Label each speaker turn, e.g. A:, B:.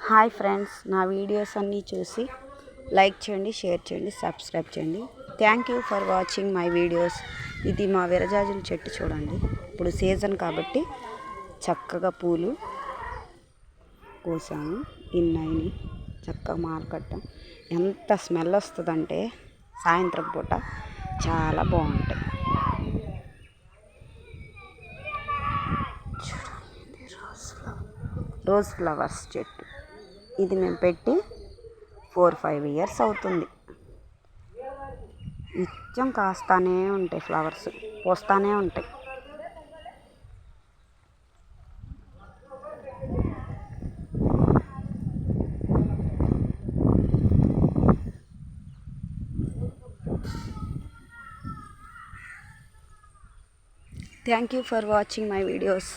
A: Hi friends, నా videos అన్నీ చూసి లైక్ చేయండి, షేర్ చేయండి, సబ్స్క్రైబ్ చేయండి. Thank you for watching my videos. ఇది మా విరజాజుల చెట్టు చూడండి. ఇప్పుడు సీజన్ కాబట్టి చక్కగా పూలు కోసాము. ఇన్నైని చక్కగా మాలకట్టాం. ఎంత స్మెల్ వస్తుందంటే సాయంత్రం పూట చాలా బాగుంటాయి. రోజ్ ఫ్లవర్స్ చెట్టు ఇది మేము పెట్టి 4-5 ఇయర్స్ అవుతుంది. నిత్యం కాస్తానే ఉంటాయి, ఫ్లవర్స్ పోస్తానే ఉంటాయి. Thank you for watching my videos.